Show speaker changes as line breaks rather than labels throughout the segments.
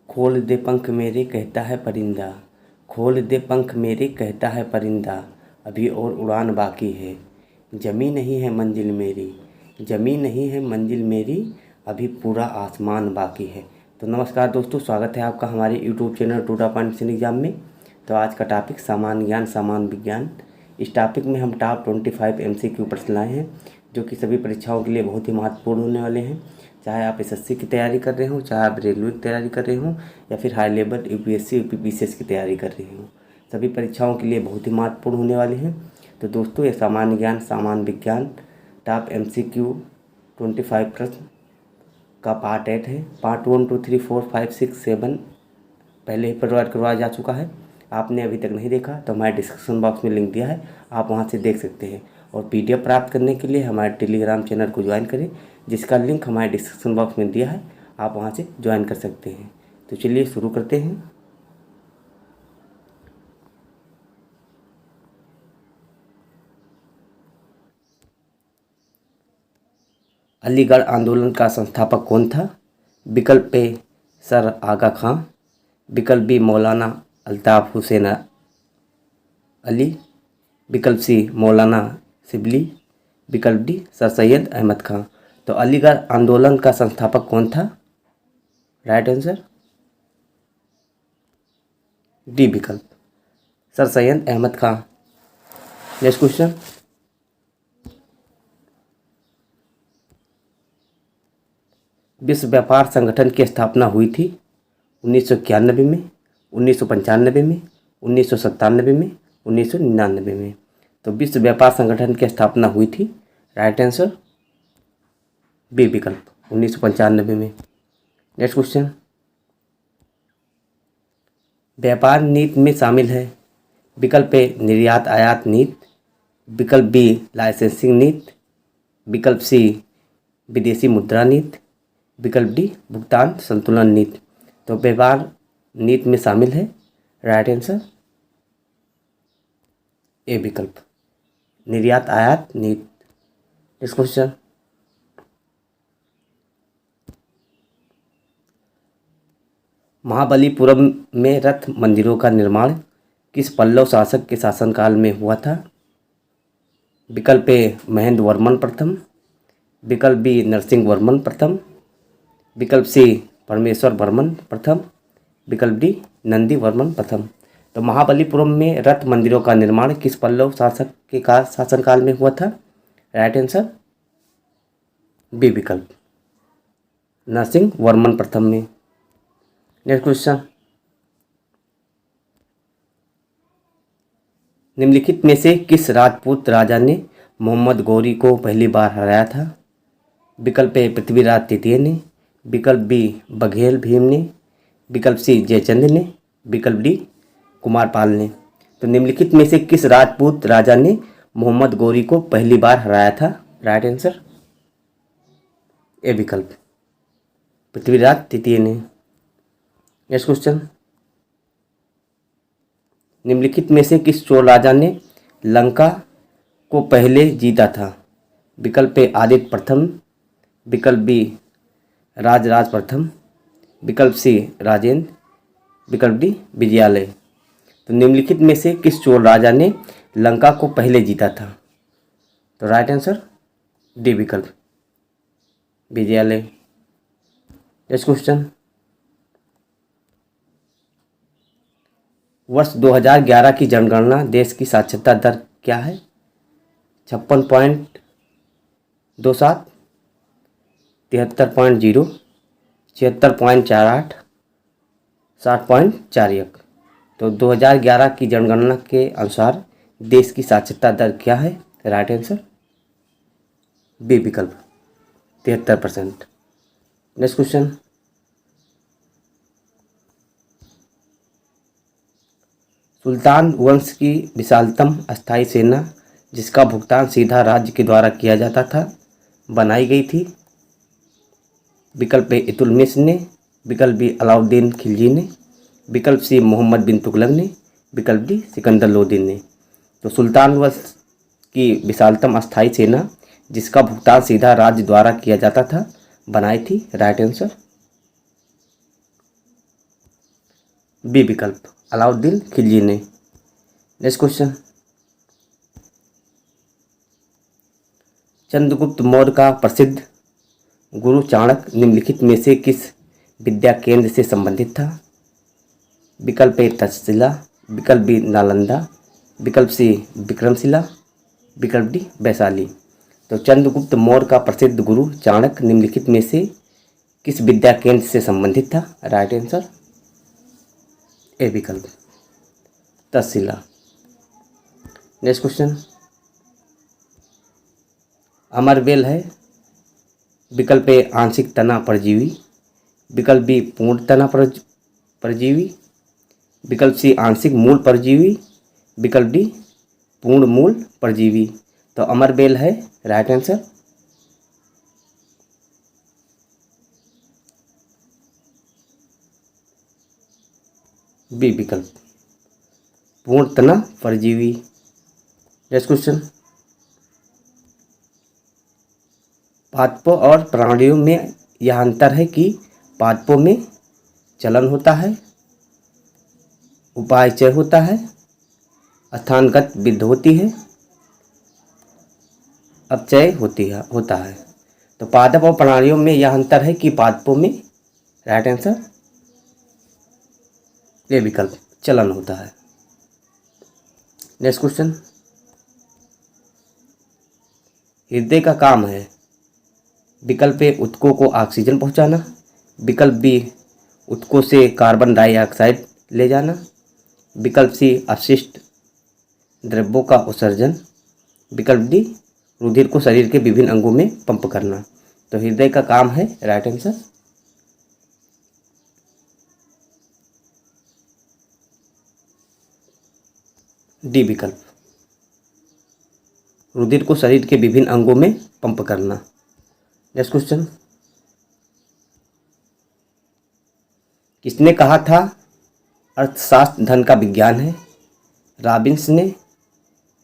खोल दे पंख मेरे कहता है परिंदा, खोल दे पंख मेरे कहता है परिंदा, अभी और उड़ान बाकी है। जमी नहीं है मंजिल मेरी, जमी नहीं है मंजिल मेरी, अभी पूरा आसमान बाकी है। तो नमस्कार दोस्तों, स्वागत है आपका हमारे यूट्यूब चैनल टूटा पॉइंट एग्जाम में। तो आज का टॉपिक सामान्य ज्ञान सामान्य विज्ञान। इस टॉपिक में हम टॉप 25 MCQ प्रश्न लाए हैं जो कि सभी परीक्षाओं के लिए बहुत ही महत्वपूर्ण होने वाले हैं। चाहे आप SSC की तैयारी कर रहे हो, चाहे आप रेलवे की तैयारी कर रहे हो, या फिर हाई लेवल UPSC UPPCS की तैयारी कर रहे हो, सभी परीक्षाओं के लिए बहुत ही महत्वपूर्ण होने वाले हैं। तो दोस्तों, ये सामान्य ज्ञान सामान्य विज्ञान टॉप MCQ 25 प्रश्न का पार्ट 8 है। पार्ट 1 2 3 4 5 6 7 पहले ही प्रोवाइड करवाया जा चुका है। आपने अभी तक नहीं देखा तो हमारे डिस्क्रिप्शन बॉक्स में लिंक दिया है, आप वहां से देख सकते हैं। और PDF प्राप्त करने के लिए हमारे टेलीग्राम चैनल को ज्वाइन करें, जिसका लिंक हमारे डिस्क्रिप्शन बॉक्स में दिया है, आप वहां से ज्वाइन कर सकते हैं। तो चलिए शुरू करते हैं। अलीगढ़ आंदोलन का संस्थापक कौन था? विकल्प ए सर आगा खां, विकल्प बी मौलाना अल्ताफ़ हुसैन अली, विकल्प सी मौलाना शिबली, विकल्प डी सर सैयद अहमद खां। तो अलीगढ़ आंदोलन का संस्थापक कौन था? राइट आंसर डी विकल्प सर सैयद अहमद खां। नेक्स्ट क्वेश्चन, विश्व व्यापार संगठन की स्थापना हुई थी 1991 में, 1995 में, 1997 में, 1999 में। तो विश्व व्यापार संगठन की स्थापना हुई थी, राइट आंसर बी विकल्प 1995 में। नेक्स्ट क्वेश्चन, व्यापार नीति में शामिल है। विकल्प ए निर्यात आयात नीति, विकल्प बी लाइसेंसिंग नीति, विकल्प सी विदेशी मुद्रा नीति, विकल्प डी भुगतान संतुलन नीति। तो व्यापार नीति में शामिल है, राइट आंसर ए विकल्प निर्यात आयात नीति। नेक्स्ट क्वेश्चन, महाबलीपुरम में रथ मंदिरों का निर्माण किस पल्लव शासक के शासनकाल में हुआ था? विकल्प ए महेंद्र वर्मन प्रथम, विकल्प बी नरसिंह वर्मन प्रथम, विकल्प सी परमेश्वर वर्मन प्रथम, विकल्प डी नंदी वर्मन प्रथम। तो महाबलीपुरम में रथ मंदिरों का निर्माण किस पल्लव शासक के शासनकाल में हुआ था? राइट आंसर बी विकल्प नरसिंह वर्मन प्रथम में। नेक्स्ट क्वेश्चन, निम्नलिखित में से किस राजपूत राजा ने मोहम्मद गौरी को पहली बार हराया था? विकल्प ए पृथ्वीराज तृतीय ने, विकल्प बी बघेल भीम ने, विकल्प सी जयचंद ने, विकल्प डी कुमारपाल ने। तो निम्नलिखित में से किस राजपूत राजा ने मोहम्मद गौरी को पहली बार हराया था? राइट आंसर ए विकल्प पृथ्वीराज तृतीय ने। नेक्स्ट क्वेश्चन, निम्नलिखित में से किस चोल राजा ने लंका को पहले जीता था? विकल्प ए आदित्य प्रथम, विकल्प बी राजराज प्रथम, विकल्प सी राजेंद्र, विकल्प डी विजयालय। तो निम्नलिखित में से किस चोल राजा ने लंका को पहले जीता था? तो राइट आंसर डी विकल्प विजयालय। नेक्स्ट क्वेश्चन, वर्ष 2011 की जनगणना देश की साक्षरता दर क्या है? 56.27, 73.0, 76.48, 60.41। तो 2011 की जनगणना के अनुसार देश की साक्षरता दर क्या है? राइट आंसर बी विकल्प 73%। नेक्स्ट क्वेश्चन, सुल्तान वंश की विशालतम अस्थायी सेना जिसका भुगतान सीधा राज्य के द्वारा किया जाता था बनाई गई थी? विकल्प ए इल्तुतमिश ने, विकल्प बी अलाउद्दीन खिलजी ने, विकल्प सी मोहम्मद बिन तुगलक ने, विकल्प डी सिकंदर लोदी ने। तो सुल्तान वंश की विशालतम अस्थायी सेना जिसका भुगतान सीधा राज्य द्वारा किया जाता था बनाई थी, राइट आंसर बी विकल्प अलाउद्दीन खिलजी ने। नेक्स्ट क्वेश्चन, चंद्रगुप्त मौर्य का प्रसिद्ध गुरु चाणक्य निम्नलिखित में से किस विद्या केंद्र से संबंधित था? विकल्प ए तक्षशिला, विकल्प बी नालंदा, विकल्प सी विक्रमशिला, विकल्प डी वैशाली। तो चंद्रगुप्त मौर्य का प्रसिद्ध गुरु चाणक्य निम्नलिखित में से किस विद्या केंद्र से संबंधित था? राइट आंसर ए विकल्प तक्षशिला। नेक्स्ट क्वेश्चन, अमरबेल है विकल्प ए आंशिक तना परजीवी, विकल्प बी पूर्ण तना परजीवी, विकल्प सी आंशिक मूल परजीवी, विकल्प डी पूर्ण मूल परजीवी। तो अमरबेल है राइट आंसर। बी विकल्प पूर्ण तना परजीवी। नेक्स्ट क्वेश्चन, पादपों और प्राणियों में यह अंतर है कि पादपों में चलन होता है, उपायचय होता है, स्थानगत वृद्धि होती है, अपचय होता है। तो पादप और प्राणियों में यह अंतर है कि पादपों में राइट आंसर ये विकल्प चलन होता है। नेक्स्ट क्वेश्चन, हृदय का काम है विकल्प ए ऊतकों को ऑक्सीजन पहुंचाना, विकल्प बी ऊतकों से कार्बन डाइऑक्साइड ले जाना, विकल्प सी अपशिष्ट द्रव्यों का उत्सर्जन, विकल्प डी रुधिर को शरीर के विभिन्न अंगों में पंप करना। तो हृदय का काम है राइट आंसर डी विकल्प रुधिर को शरीर के विभिन्न अंगों में पंप करना। नेक्स्ट क्वेश्चन, किसने कहा था अर्थशास्त्र धन का विज्ञान है? रॉबिन्स ने,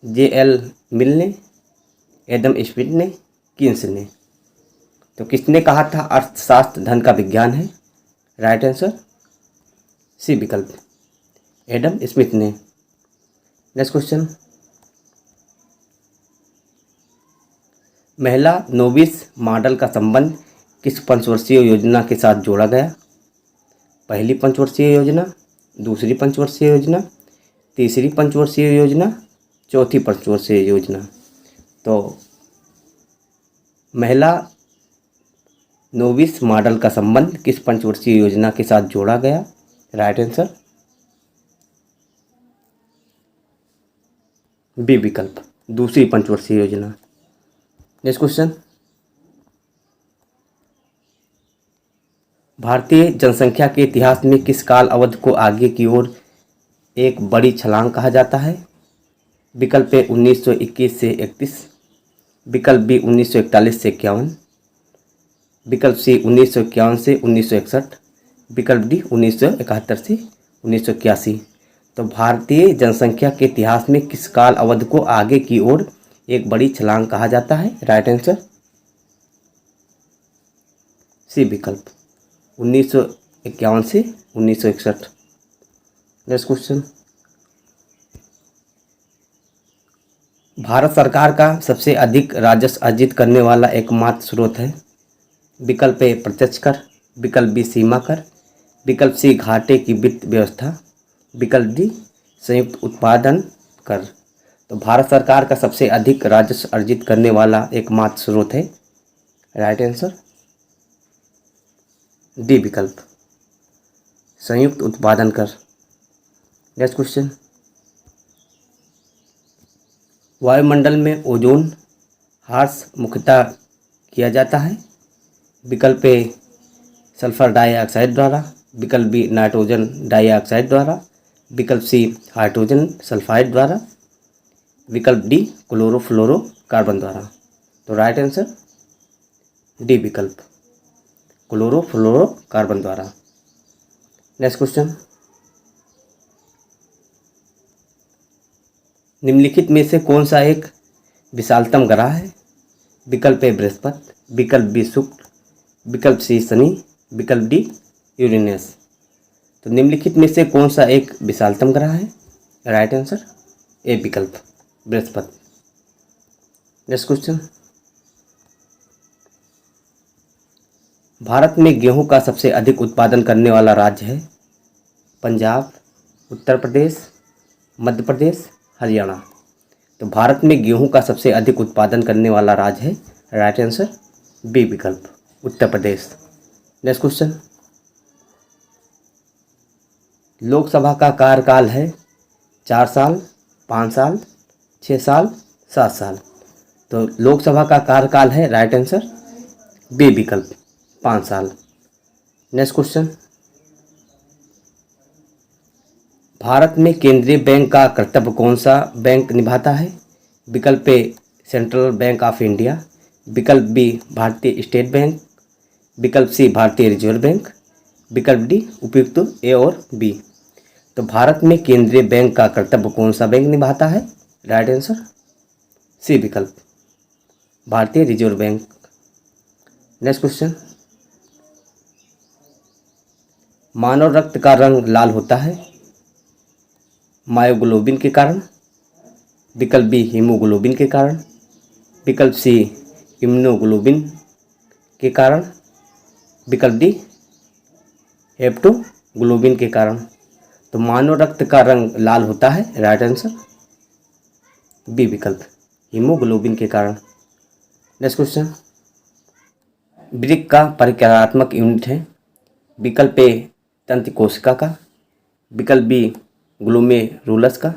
जे.एल. मिल ने, एडम स्मिथ ने, कीन्स ने। तो किसने कहा था अर्थशास्त्र धन का विज्ञान है? राइट आंसर सी विकल्प एडम स्मिथ ने। नेक्स्ट क्वेश्चन, महिला नोविस मॉडल का संबंध किस पंचवर्षीय योजना के साथ जोड़ा गया? पहली पंचवर्षीय योजना, दूसरी पंचवर्षीय योजना, तीसरी पंचवर्षीय योजना, चौथी पंचवर्षीय योजना। तो महिला नोविस मॉडल का संबंध किस पंचवर्षीय योजना के साथ जोड़ा गया? राइट आंसर बी विकल्प दूसरी पंचवर्षीय योजना। नेक्स्ट क्वेश्चन, भारतीय जनसंख्या के इतिहास में किस काल अवधि को आगे की ओर एक बड़ी छलांग कहा जाता है? विकल्प ए 1921 से 31, विकल्प बी 1941 से 51, विकल्प सी 1951 से 1961, विकल्प डी 1971 से 1981। तो भारतीय जनसंख्या के इतिहास में किस काल अवधि को आगे की ओर एक बड़ी छलांग कहा जाता है? राइट आंसर सी विकल्प 1951 से 1961। नेक्स्ट क्वेश्चन, भारत सरकार का सबसे अधिक राजस्व अर्जित करने वाला एकमात्र स्रोत है? विकल्प ए प्रत्यक्ष कर, विकल्प बी सीमा कर, विकल्प सी घाटे की वित्त व्यवस्था, विकल्प डी संयुक्त उत्पादन कर। तो भारत सरकार का सबसे अधिक राजस्व अर्जित करने वाला एकमात्र स्रोत है राइट आंसर डी विकल्प संयुक्त उत्पादन कर। नेक्स्ट क्वेश्चन, वायुमंडल में ओजोन ह्रास मुख्यतः किया जाता है? विकल्प ए सल्फर डाइऑक्साइड द्वारा, विकल्प बी नाइट्रोजन डाइऑक्साइड द्वारा, विकल्प सी हाइड्रोजन सल्फाइड द्वारा, विकल्प डी क्लोरोफ्लोरोकार्बन द्वारा। तो राइट आंसर डी विकल्प क्लोरोफ्लोरोकार्बन द्वारा। नेक्स्ट क्वेश्चन, निम्नलिखित में से कौन सा एक विशालतम ग्रह है? विकल्प ए बृहस्पति, विकल्प बी शुक्र, विकल्प सी शनि, विकल्प डी यूरेनस। तो निम्नलिखित में से कौन सा एक विशालतम ग्रह है? राइट आंसर ए विकल्प बृहस्पति। नेक्स्ट क्वेश्चन, भारत में गेहूं का सबसे अधिक उत्पादन करने वाला राज्य है? पंजाब, उत्तर प्रदेश, मध्य प्रदेश, हरियाणा। तो भारत में गेहूं का सबसे अधिक उत्पादन करने वाला राज्य है? राइट आंसर बी विकल्प उत्तर प्रदेश। नेक्स्ट क्वेश्चन, लोकसभा का कार्यकाल है 4 साल, 5 साल, 6 साल, 7 साल। तो लोकसभा का कार्यकाल है राइट आंसर बी विकल्प 5 साल। नेक्स्ट क्वेश्चन, भारत में केंद्रीय बैंक का कर्तव्य कौन सा बैंक निभाता है? विकल्प ए सेंट्रल बैंक ऑफ इंडिया, विकल्प बी भारतीय स्टेट बैंक, विकल्प सी भारतीय रिजर्व बैंक, विकल्प डी उपयुक्त ए और बी। तो भारत में केंद्रीय बैंक का कर्तव्य कौन सा बैंक निभाता है? राइट आंसर सी विकल्प भारतीय रिजर्व बैंक। नेक्स्ट क्वेश्चन, मानव रक्त का रंग लाल होता है मायोग्लोबिन के कारण, विकल्प बी हीमोग्लोबिन के कारण, विकल्प सी इम्यूनोग्लोबिन के कारण, विकल्प डी हेप्टोग्लोबिन के कारण। तो मानव रक्त का रंग लाल होता है राइट आंसर बी विकल्प हीमोग्लोबिन के कारण। नेक्स्ट क्वेश्चन, वृक्क का परिक्रियात्मक यूनिट है? विकल्प ए तंत्र कोशिका का, विकल्प बी ग्लोमेरुलस का,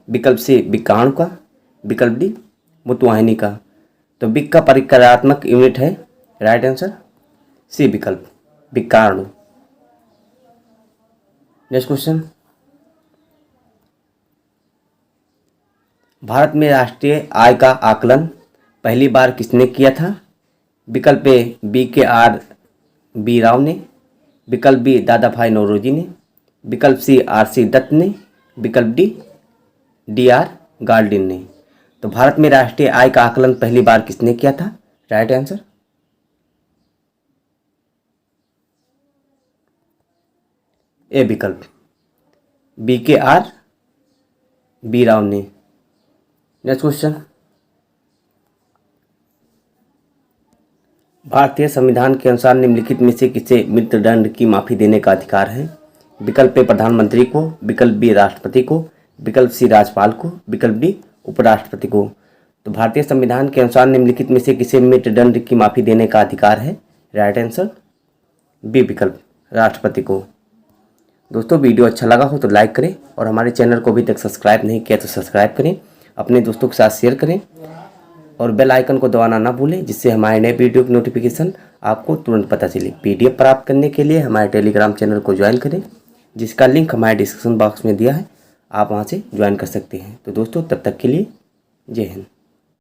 विकल्प सी विक्राणु का, विकल्प डी मूत्रवाहिनी का। तो वृक्क का परिक्रियात्मक यूनिट है राइट आंसर सी विकल्प विक्राणु। नेक्स्ट क्वेश्चन, भारत में राष्ट्रीय आय का आकलन पहली बार किसने किया था? विकल्प ए BKR राव ने, विकल्प बी दादा भाई नौरोजी ने, विकल्प सी RC दत्त ने, विकल्प डी DR गार्डिन ने। तो भारत में राष्ट्रीय आय का आकलन पहली बार किसने किया था? राइट आंसर ए विकल्प BKR राव ने। नेक्स्ट क्वेश्चन, भारतीय संविधान के अनुसार निम्नलिखित में से किसे मृत्युदंड की माफी देने का अधिकार है? विकल्प ए प्रधानमंत्री को, विकल्प बी राष्ट्रपति को, विकल्प सी राज्यपाल को, विकल्प डी उपराष्ट्रपति को। तो भारतीय संविधान के अनुसार निम्नलिखित में से किसे मृत्युदंड की माफी देने का अधिकार है? राइट आंसर बी विकल्प राष्ट्रपति को। दोस्तों वीडियो अच्छा लगा हो तो लाइक करें और हमारे चैनल को अभी तक सब्सक्राइब नहीं किया तो सब्सक्राइब करें, अपने दोस्तों के साथ शेयर करें और बेल आइकन को दबाना ना भूलें जिससे हमारे नए वीडियो की नोटिफिकेशन आपको तुरंत पता चले। PDF प्राप्त करने के लिए हमारे टेलीग्राम चैनल को ज्वाइन करें जिसका लिंक हमारे डिस्क्रिप्शन बॉक्स में दिया है, आप वहां से ज्वाइन कर सकते हैं। तो दोस्तों तब तक के लिए जय हिंद।